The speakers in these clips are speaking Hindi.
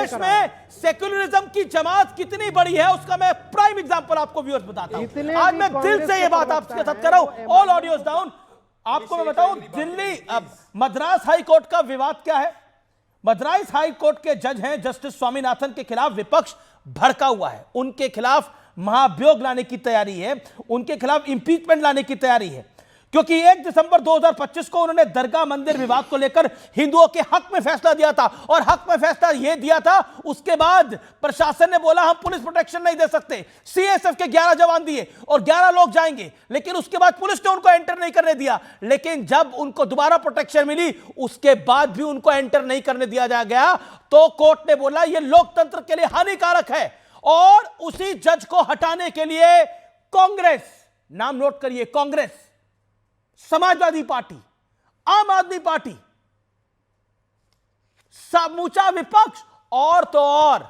देश में सेक्युलरिज्म की जमात कितनी बड़ी है उसका मैं प्राइम एग्जांपल आपको व्यूअर्स बताता हूं। आज मैं दिल से ये बात आपके साथ कर रहा हूं, ऑल ऑडियोज डाउन। आपको मैं बताऊं, दिल्ली मद्रास हाई कोर्ट का विवाद क्या है। मद्रास हाई कोर्ट के जज हैं जस्टिस स्वामीनाथन के खिलाफ विपक्ष भड़का हुआ है, उनके खिलाफ महाभियोग लाने की तैयारी है, उनके खिलाफ इंपीचमेंट लाने की तैयारी है, क्योंकि 1 दिसंबर 2025 को उन्होंने दरगाह मंदिर विवाद को लेकर हिंदुओं के हक में फैसला दिया था, और हक में फैसला यह दिया था। उसके बाद प्रशासन ने बोला हम पुलिस प्रोटेक्शन नहीं दे सकते, सीएसएफ के 11 जवान दिए और 11 लोग जाएंगे, लेकिन उसके बाद पुलिस ने उनको एंटर नहीं करने दिया। लेकिन जब उनको दोबारा प्रोटेक्शन मिली उसके बाद भी उनको एंटर नहीं करने दिया गया, तो कोर्ट ने बोला यह लोकतंत्र के लिए हानिकारक है, और उसी जज को हटाने के लिए कांग्रेस, नाम नोट करिए, कांग्रेस, समाजवादी पार्टी, आम आदमी पार्टी, समूचा विपक्ष, और तो और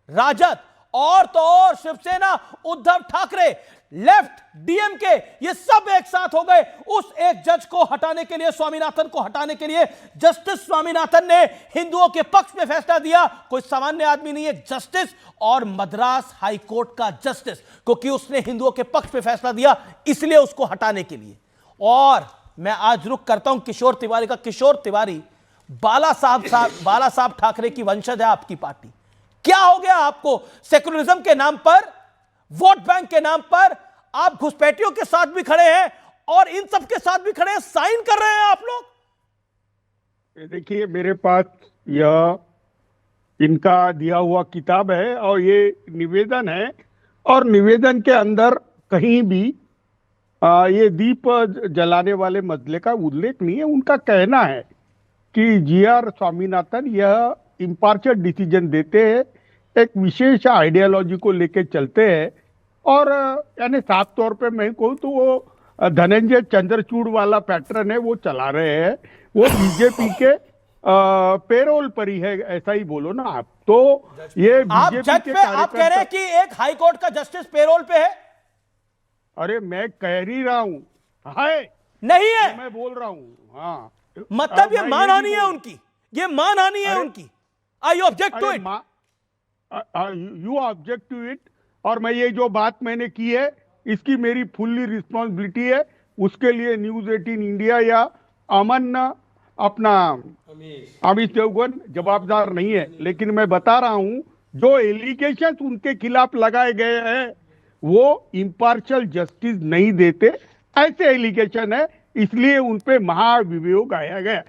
राजद, और तो और शिवसेना, उद्धव ठाकरे, लेफ्ट, डीएमके, ये सब एक साथ हो गए उस एक जज को हटाने के लिए, स्वामीनाथन को हटाने के लिए। जस्टिस स्वामीनाथन ने हिंदुओं के पक्ष में फैसला दिया, कोई सामान्य आदमी नहीं है, जस्टिस, और मद्रास हाई कोर्ट का जस्टिस, क्योंकि उसने हिंदुओं के पक्ष में फैसला दिया, इसलिए उसको हटाने के लिए। और मैं आज रुख करता हूं किशोर तिवारी का। किशोर तिवारी, बाला साहब ठाकरे की वंशज है आपकी पार्टी। क्या हो गया आपको? सेकुलरिज्म के नाम पर, वोट बैंक के नाम पर आप घुसपैठियों के साथ भी खड़े हैं और इन सब के साथ भी खड़े हैं, साइन कर रहे हैं आप लोग। देखिए, मेरे पास यह इनका दिया हुआ किताब है और ये निवेदन है, और निवेदन के अंदर कहीं भी ये दीप जलाने वाले मसले का उल्लेख नहीं है। उनका कहना है कि जीआर स्वामीनाथन यह इम्पार्शियल डिसीजन देते हैं, एक विशेष आइडियोलॉजी को लेके चलते हैं, और यानी साफ तौर पे मैं कहूँ तो वो धनंजय चंद्रचूड़ वाला पैटर्न है वो चला रहे हैं, वो बीजेपी के पेरोल पर ही है, ऐसा ही बोलो ना आप। तो ये आप जज पे आप कह रहे हैं कि एक हाई कोर्ट का जस्टिस पेरोल पे है? अरे मैं कह ही रहा हूँ है नहीं है, मैं बोल रहा हूँ। हाँ, मतलब ये मानहानि है उनकी, ये मानहानि है उनकी। I you object to it? You object to it. और मैं ये जो बात मैंने की है इसकी मेरी फुल्ली रिस्पॉन्सिबिलिटी है, उसके लिए न्यूज 18 इंडिया या अमन अपना अमित देवगन जवाबदार नहीं है। लेकिन मैं बता रहा हूं जो एलिगेशन उनके खिलाफ लगाए गए हैं वो इम्पार्शियल जस्टिस नहीं देते, ऐसे एलिगेशन है, इसलिए उन पे महाभियोग आया गया।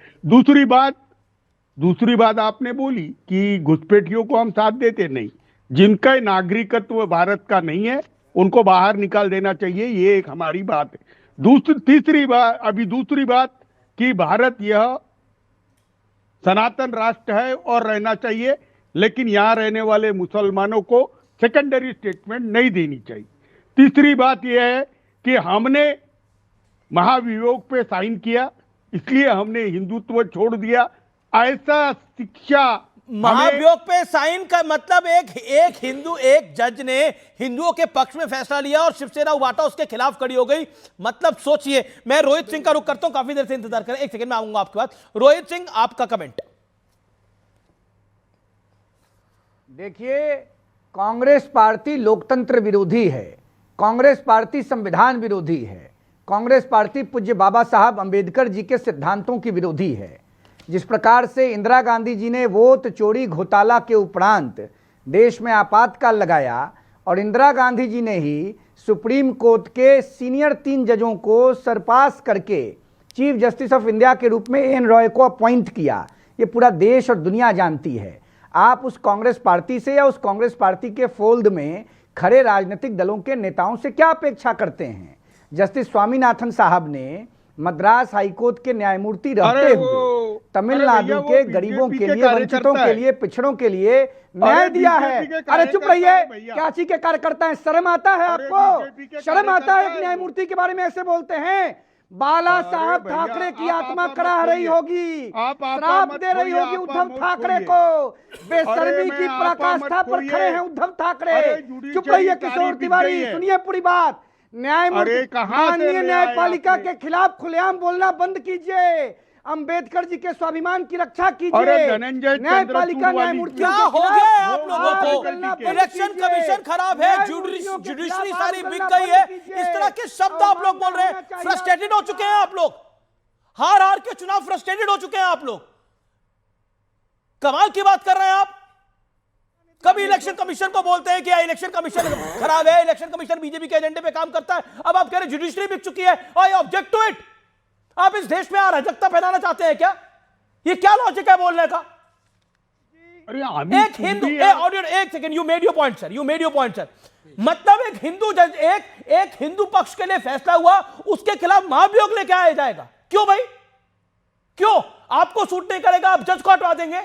दूसरी बात आपने बोली कि घुसपैठियों को हम साथ देते नहीं, जिनका नागरिकत्व भारत का नहीं है उनको बाहर निकाल देना चाहिए, ये एक हमारी बात है। दूसरी बात कि भारत यह सनातन राष्ट्र है और रहना चाहिए, लेकिन यहाँ रहने वाले मुसलमानों को सेकेंडरी स्टेटमेंट नहीं देनी चाहिए। तीसरी बात यह है कि हमने महाभियोग पे साइन किया, इसलिए हमने हिंदुत्व छोड़ दिया, ऐसा शिक्षा। महाभियोग पे साइन का मतलब एक जज ने हिंदुओं के पक्ष में फैसला लिया और शिवसेना उबाटा उसके खिलाफ खड़ी हो गई। मतलब सोचिए। मैं रोहित सिंह का रुख करता हूं, काफी देर से इंतजार करें, एक सेकंड में आऊंगा आपके पास। रोहित सिंह, आपका कमेंट। देखिए, कांग्रेस पार्टी लोकतंत्र विरोधी है, कांग्रेस पार्टी संविधान विरोधी है, कांग्रेस पार्टी पूज्य बाबा साहब अंबेडकर जी के सिद्धांतों की विरोधी है। जिस प्रकार से इंदिरा गांधी जी ने वोट चोरी घोटाला के उपरांत देश में आपातकाल लगाया और इंदिरा गांधी जी ने ही सुप्रीम कोर्ट के सीनियर 3 जजों को सरपास करके चीफ जस्टिस ऑफ इंडिया के रूप में एन रॉय को अपॉइंट किया, ये पूरा देश और दुनिया जानती है। आप उस कांग्रेस पार्टी से या उस कांग्रेस पार्टी के फोल्ड में खड़े राजनीतिक दलों के नेताओं से क्या अपेक्षा करते हैं? जस्टिस स्वामीनाथन साहब ने मद्रास हाईकोर्ट के न्यायमूर्ति रहते हुए तमिलनाडु के गरीबों के लिए, वंचितों के लिए, पिछड़ों के लिए न्याय दिया है। अरे चुप रहिए, क्या के कार्यकर्ता है? शर्म आता है आपको? शर्म आता है? एक न्यायमूर्ति के बारे में ऐसे बोलते हैं? बाला साहब ठाकरे की आत्मा कराह रही होगी, श्राप दे रही होगी उद्धव ठाकरे को। बेशर्मी की पराकाष्ठा पर खड़े हैं उद्धव ठाकरे। चुप रहिए किशोर तिवारी, सुनिए पूरी बात। माननीय न्यायपालिका के खिलाफ खुलेआम बोलना बंद कीजिए। अंबेडकर जी के स्वाभिमान की रक्षा अरे कीजिए। धनंजय न्यायपालिका चंद्रचूड़ वाली न्यायमूर्तियों क्या के हो खिलाफ गया है आप लोगों आवाज को? निकलना बंद इलेक्शन कीजिए। कमीशन खराब है, न्यायमूर्तियों के जुडिशरी खिलाफ सारी आवाज बिक निकलना गई बंद है। कीजिए। इस तरह के शब्द आप लोग बोल रहे हैं, फ्रस्ट्रेटेड हो चुके हैं आप लोग, हार हार के चुनाव फ्रस्ट्रेटेड हो चुके हैं आप लोग। कमाल की बात कर रहे हैं आप। कभी इलेक्शन कमीशन को बोलते हैं कि इलेक्शन कमीशन खराब है, इलेक्शन कमीशन बीजेपी के एजेंडे पे काम करता है। अब आप कह रहे हैं जुडिशरी बिक चुकी है, आई ऑब्जेक्ट टू इट। आप इस देश में अराजकता फैलाना चाहते हैं क्या? ये क्या लॉजिक है बोलने का? अरे आमिर एक हिंदू, खुद भी है। ऑडियो, एक second, you made your point sir, you made your point sir. मतलब एक हिंदू जज, एक हिंदू पक्ष के लिए फैसला हुआ, उसके खिलाफ महाभियोग लेके आया जाएगा। क्यों भाई? क्यों? आपको सूट नहीं करेगा, आप जज को हटवा देंगे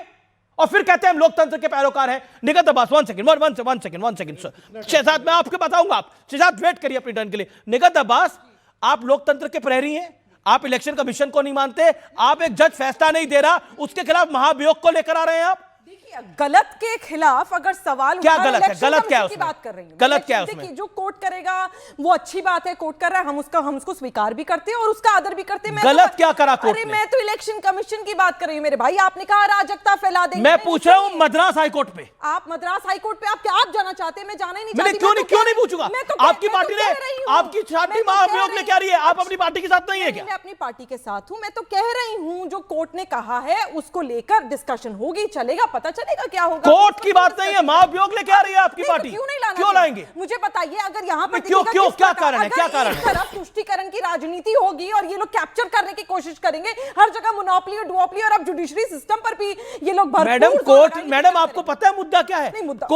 और फिर कहते हैं हम लोकतंत्र के पैरोकार हैं। निगत अब्बास, वन सेकंड शहजाद, मैं आपको बताऊंगा। आप शहजाद वेट करिए अपनी टर्न के लिए। निगत अब्बास, आप लोकतंत्र के प्रहरी हैं, आप इलेक्शन कमीशन को नहीं मानते, आप एक जज फैसला नहीं दे रहा, उसके खिलाफ महाभियोग को लेकर आ रहे हैं आप। देखिए, गलत के खिलाफ अगर सवाल क्या उठा, गलत है? इलेक्शन गलत क्या है कमीशन की उसमें? बात कर रही हूं। गलत क्या है देखिए, उसमें? जो कोर्ट करेगा वो अच्छी बात है, कोर्ट कर रहा है, हम उसको स्वीकार भी करते हैं और उसका आदर भी करते हैं। मैं गलत क्या करा कोर्ट अरे ने? मैं तो इलेक्शन कमीशन की बात कर रही हूँ मेरे भाई। आपने कहा अराजकता फैला देंगे। मैं पूछ रहा हूं मद्रास हाईकोर्ट पे। आप मद्रास हाईकोर्ट पे आप जाना चाहते हैं? मैं जाना ही नहीं मैंने चाहती। क्यों नहीं पूछूंगा? मैं तो आपकी पार्टी ने, आपकी पार्टी महाभियोग लेके आ रही है, आप अपनी पार्टी के साथ नहीं है क्या? मैं अपनी पार्टी के साथ हूं। मैं तो कह रही हूं जो कोर्ट ने कहा है उसको लेकर डिस्कशन होगी, चलेगा, पता चलेगा क्या होगा। कोर्ट की बात नहीं है, महाभियोग लेके आ रही है आपकी नहीं, तो पार्टी। क्यों नहीं लाना क्यों चाहिए? लाएंगे? मुझे बताइए, अगर यहाँ पर क्यों- दिखेगा क्यों- किस क्या प्रकार- कारण है? क्या अगर कारण एक है? तरफ तुष्टीकरण की राजनीति होगी और ये लोग कैप्चर करने की कोशिश करेंगे, हर जगह मोनोपोली और डुओपोली, और अब जुडिशरी सिस्टम पर भी ये लोग भरपूर मैडम जोर कोर्ट, लगाने की मैडम कोशिश आपको करेंगे। पता है मुद्दा क्या है? नहीं, मुद्दा-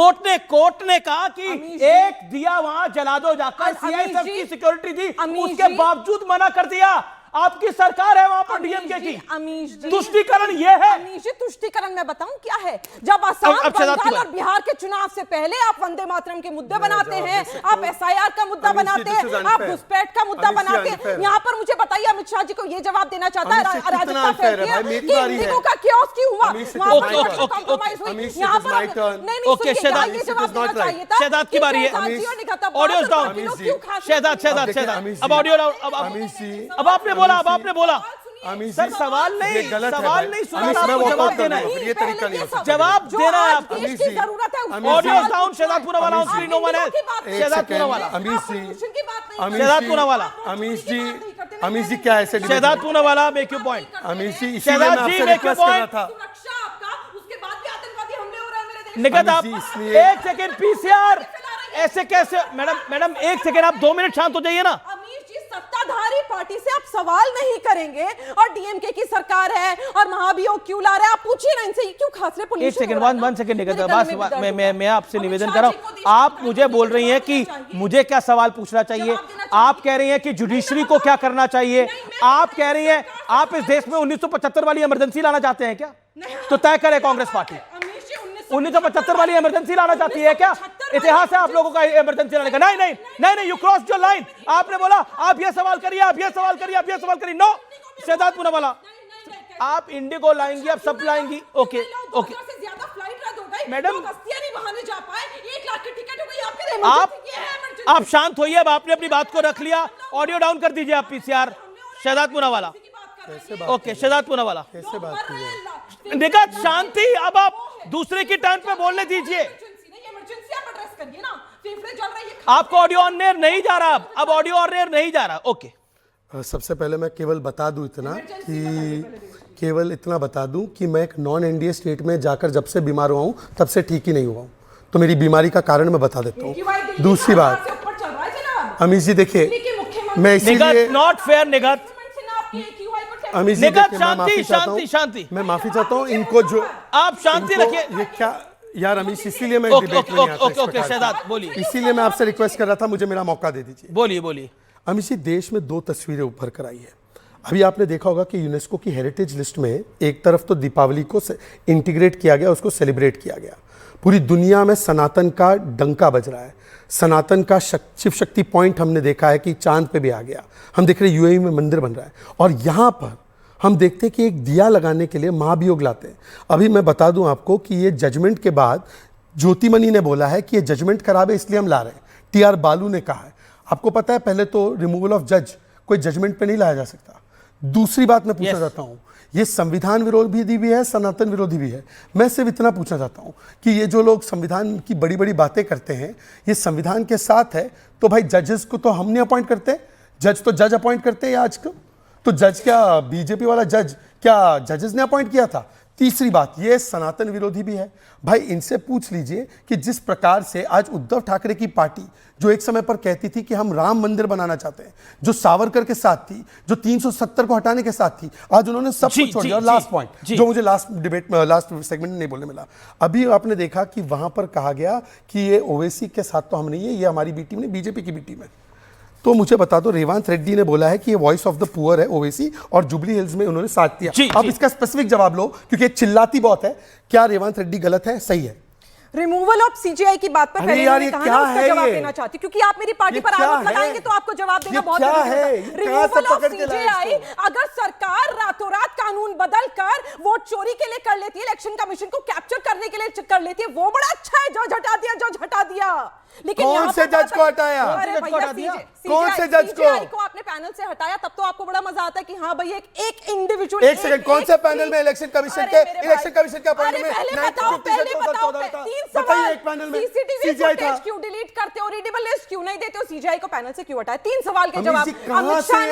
कोर्ट ने कहा कि अमीश जी- एक दिया वहां जला दो जाकर, अमीश सीआईएसएफ जी- की सिक्योरिटी थी, अमीश उसके जी- बावजूद मना कर दिया। आपकी सरकार है वहां पर डीएमके की। अमीश जी, तुष्टीकरण ये है। अमीश जी, तुष्टीकरण मैं बताऊं क्या है? जब असम, अब शहजाद की बंगाल और बात। बिहार के चुनाव से पहले आप वंदे मातरम के मुद्दे बनाते हैं, आप एसआईआर का मुद्दा बनाते हैं, आप घुसपैठ का मुद्दा बनाते हैं। यहाँ पर मुझे बताइए, अमित शाह जी को ये जवाब देना चाहता है अराजकता फैलती है कि इंडिगो का क्योस क्यों हुआ, वहाँ पर कॉम्प्रोमाइज हुई, यहाँ पर नहीं ओके, सुनिए, शहजाद, ये जवाब देना चाहिए था। शहजाद की बारी है। Audios down. शहजाद, अब ऑडियो डाउन। अब आपने बोला सर, सवाल नहीं सुना था, आपको जवाब देना है। ये तरीका नहीं हो सकता। जवाब देना है आपको। देश की जरूरत है उसको ऑडियो सवाल डाउन। पूछना है। Shehzad Poonawalla on screen, no one है। शहजाद पूनावाला, शहजाद पूनावाला, अमीश जी क्या ऐसे Shehzad Poonawalla, make your point. Amish ji, इसीलिए शहजाद मैं जी, आपसे make your रिक्वेस्ट कर रहा point. था। सुरक्षा आपका, उसके बाद भी आतंकवादी हमले हो रहे हैं मेरे देश निगत आप अमीश जी, इसलिए- एक सेकेंड, पीसीआर ऐसे कैसे? मैडम एक सेकेंड, आप 2 मिनट शांत हो जाइए ना। अमीश जी, सत्ताधारी पार्टी से आप सवाल नहीं करेंगे और डीएमके की सरकार है और महाभियोग क्यों ला रहे हैं? आप पूछिए ना इनसे, क्यों खास रहे? एक सेकेंड, वन सेकेंड निगत बस, मैं आपसे निवेदन कर रहा हूं। आप मुझे बोल रही हैं कि मुझे क्या सवाल पूछना चाहिए। आप कह रही हैं कि जुडिशरी को क्या करना चाहिए। आप कह रही हैं आप इस देश में 1975 वाली इमरजेंसी लाना चाहते हैं क्या? तो तय करे कांग्रेस पार्टी 1975 वाली इमरजेंसी लाना चाहती है क्या? इतिहास है आप लोगों का इमरजेंसी लाने का। नहीं, यू क्रॉस योर लाइन। आपने बोला आप ये सवाल करिए, आप ये सवाल करिए। नो, शहजाद पूनावाला, आप इंडिगो लाएंगी, आप सब लाएंगी। ओके मैडम, आप शांत होइए। अब आपने अपनी बात को रख लिया। ऑडियो डाउन कर दीजिए आप, पीसीआर। शहजाद पूनावाला, ओके, शहजाद पूनावाला, कैसे बात की जाए? निगत शांति। अब आप दूसरे की टर्न पे बोलने दीजिए। आपको ऑडियो ऑन एयर नहीं जा रहा। अब ऑडियो ऑन एयर नहीं जा रहा। ओके, सबसे पहले मैं केवल बता दूं कि मैं एक नॉन एनडीए स्टेट में जाकर जब से बीमार हुआ हूं तब से ठीक ही नहीं हुआ हूं। तो मेरी बीमारी का कारण मैं बता देता हूं। दूसरी बात, अमीश जी देखिए, मैं इसीलिए नॉट फेयर। निगत अमीश जी निगत, देखिए, मैं माफी चाहता हूं। शांति। मैं माफी चाहता हूं। इनको जो आप शांति इनको- रखिए। ये क्या यार अमीश, इसीलिए मैं ओके, डिबेट में नहीं आता इस ओके, प्रकार से। शहजाद बोलिए, इसीलिए मैं आपसे रिक्वेस्ट कर रहा था, मुझे मेरा मौका दे दीजिए। बोलिए। अमीश जी, देश में 2 तस्वीरें उभर कर आई है। अभी आपने देखा होगा कि यूनेस्को की हेरिटेज लिस्ट में एक तरफ तो दीपावली को इंटीग्रेट किया गया, उसको सेलिब्रेट किया गया। पूरी दुनिया में सनातन का डंका बज रहा है। सनातन का शिव शक्ति पॉइंट हमने देखा है कि चांद पे भी आ गया। हम देख रहे हैं यूएई में मंदिर बन रहा है और यहाँ पर हम देखते हैं कि एक दिया लगाने के लिए महाभियोग लाते हैं। अभी मैं बता दूं आपको कि ये जजमेंट के बाद ज्योतिमणि ने बोला है कि ये जजमेंट खराब है इसलिए हम ला रहे हैं। टीआर बालू ने कहा है। आपको पता है पहले तो रिमूवल ऑफ जज कोई जजमेंट पे नहीं लाया जा सकता। दूसरी बात मैं पूछना चाहता हूं, ये संविधान विरोधी भी है, सनातन विरोधी भी है। मैं सिर्फ इतना पूछना चाहता हूं कि ये जो लोग संविधान की बड़ी बड़ी बातें करते हैं, ये संविधान के साथ है तो भाई जजेस को तो हम नहीं अपॉइंट करते, जज तो जज अपॉइंट करते हैं आज को, तो जज क्या बीजेपी वाला जज क्या जजेस ने अपॉइंट किया था? तीसरी बात, ये सनातन विरोधी भी है। भाई इनसे पूछ लीजिए कि जिस प्रकार से आज उद्धव ठाकरे की पार्टी जो एक समय पर कहती थी कि हम राम मंदिर बनाना चाहते हैं, जो सावरकर के साथ थी, जो 370 को हटाने के साथ थी, आज उन्होंने सब कुछ छोड़ दिया। और लास्ट पॉइंट जो मुझे लास्ट सेगमेंट में नहीं बोलने मिला, अभी आपने देखा कि वहां पर कहा गया कि ये ओवैसी के साथ तो हम नहीं है, ये हमारी बी टीम नहीं, बीजेपी की बी टीम है। तो मुझे बता दो, रेवांत रेड्डी ने बोला है कि ये वॉइस ऑफ द पुअर है ओवैसी, और जुबली हिल्स में उन्होंने साथ दिया। अब इसका स्पेसिफिक जवाब लो, क्योंकि चिल्लाती बहुत है। क्या रेवांत रेड्डी गलत है, सही है? रिमूवल ऑफ सीजीआई की बात पर पहले यार, मैंने ये कहा क्या ना, उसका है जवाब ये? देना चाहती हूँ, क्योंकि आप मेरी पार्टी पर आरोप लगाएंगे तो आपको जवाब देना बहुत क्या जरूरी है? है। ये कहाँ से रिमूवल ऑफ पकड़ के लाए सीजीआई अगर सरकार रातों रात कानून बदल कर वोट चोरी के लिए कर लेती है, इलेक्शन कमीशन को कैप्चर करने के लिए कर लेती है, वो बड़ा अच्छा है। जज हटा दिया, जज हटा दिया, लेकिन कौन यहाँ से पर जज को हटाया? अरे भैया, कौन से जज को आपने पैनल से हटाया, तब तो आपको बड़ा मजा आता है कि हाँ भाई एक इंडिविजुअल। एक सेकंड, कौन से पैनल में? इलेक्शन कमीशन के, इलेक्शन कमीशन के अपॉइंटमेंट में पहले बताओ 3 सवाल। बताइए, एक पैनल में सीसीटीवी सीजीआई था, फुटेज क्यों डिलीट करते हो, रीडेबल लिस्ट क्यों नहीं देते हो, सीजीआई को पैनल से क्यों हटाया? 3 सवाल के अमित जवाब जी, कहां अमित शाह से